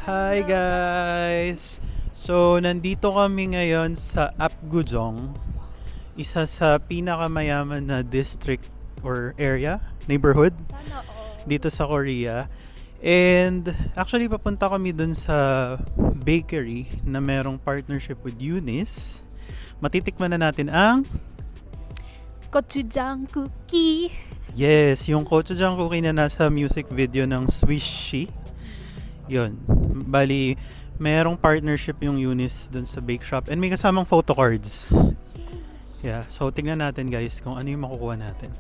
Hi guys! So, nandito kami ngayon sa Apgujeong, isa sa pinakamayaman na district or area, neighborhood Sana all. dito sa Korea. And actually papunta kami dun sa bakery na merong partnership with Eunice. Matitikman na natin ang Gochujang cookie. yes, yung gochujang cookie na nasa music video ng Swishy. Yun. Bali, merong partnership yung Eunice dun sa bake shop and may kasamang photo cards. Yeah, so tingnan natin guys kung ano yung makukuha natin.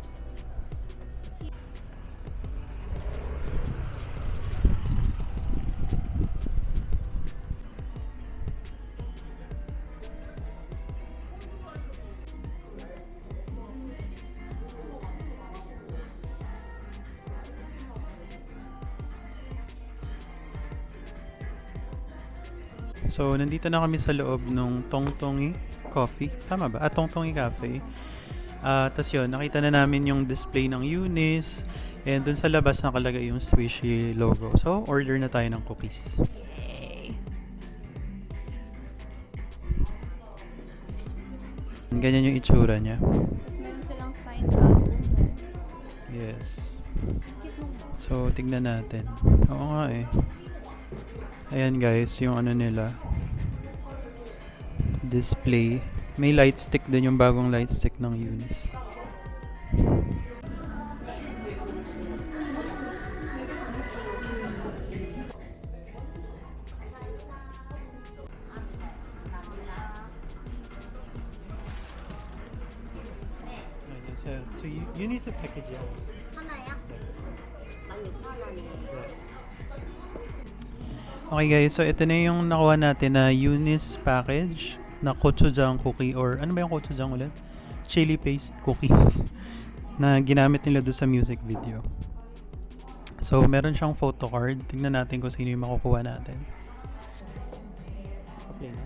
So, nandito na kami sa loob ng Tongtongi Coffee. Tama ba? Tongtongi Cafe. Tas yun, nakita na namin yung display ng Eunice. And dun sa labas nakalagay yung Swishy logo. So, order na tayo ng cookies. Yay. Ganyan yung itsura niya. Tapos meron silang signed album. Yes. So, tignan natin. Oo nga eh. Ayan guys, yung ano nila. Display. May light stick din yung bagong light stick ng Eunice. So, Eunice package yan. Okay guys, so ito na yung nakuha natin na Eunice package na gochujang cookie or ano ba yung gochujang ulit? Chili paste cookies na ginamit nila doon sa music video. So meron siyang photo card. Tingnan natin kung sino yung makukuha natin. Okay na.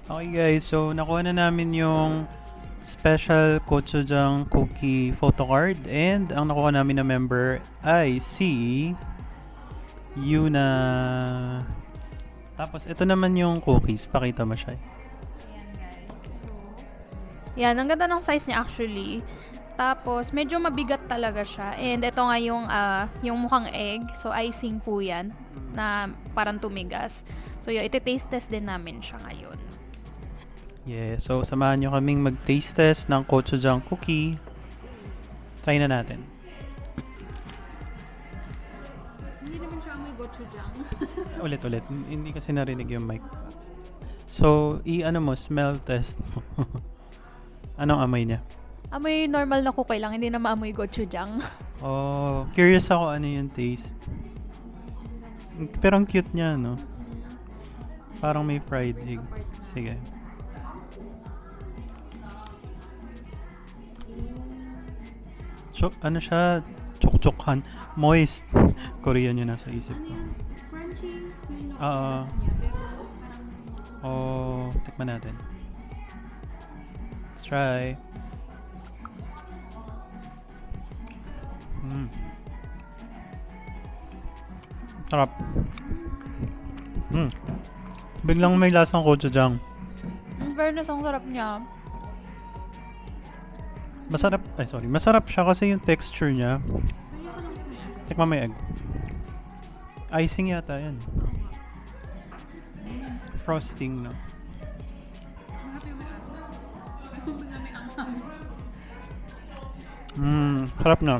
Okay guys, so nakuha na namin yung special gochujang cookie photo card and ang nakuha namin na member ay si Yuna. Tapos ito naman yung cookies, pakita mo siya. Ayan guys. Yan, ang ganda ng size niya actually. Tapos medyo mabigat talaga siya. And ito nga yung mukhang egg. So icing po yan na parang tumigas. So yun, iti-taste test din namin siya ngayon. Yeah, so samahan nyo kaming mag-taste test ng gochujang cookie. Try na natin. Hindi naman siya amoy gochujang. Ulit. Hindi kasi narinig yung mic. So, i-ano mo, smell test mo. Anong amoy niya? Amoy normal na cookie lang, hindi na maamoy gochujang. Oh, curious ako ano yung taste. Pero ang cute niya, no? Parang may fried egg. Sige. So, ano siya? Chok-chokhan. Moist. Korean yun nasa isip ko. Crunchy yung Oo. pero parang Oh, tikman natin. Let's try. Sarap. Biglang may lasang gochujang. fairness, ang sarap niya. Masarap siya kasi yung texture niya. Tikman mo yung egg. Icing yata yan. Frosting, no? Sarap na.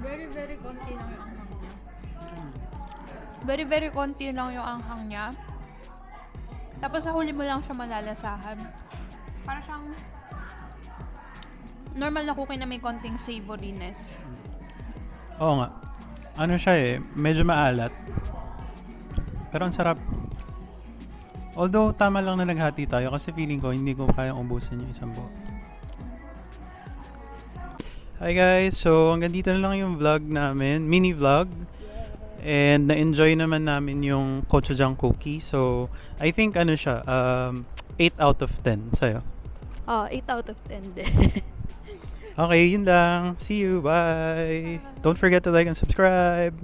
Very, very konti lang yung anghang niya. Very, very konti lang yung anghang niya. Tapos sa huli mo lang siya malalasahan. Para siyang normal na cookie na may konting savoriness. Oo nga. Ano siya eh, medyo maalat. Pero ang sarap. Although tama lang na naghati tayo kasi feeling ko hindi ko kayang ubusin yung isang buo. Hi guys, so hanggang dito na lang yung vlog namin, mini vlog. And na-enjoy naman namin yung gochujang cookie. So I think ano siya, 8 out of 10 sa'yo. 8 out of 10 din. Okay, yun lang. See you. Bye. Don't forget to like and subscribe.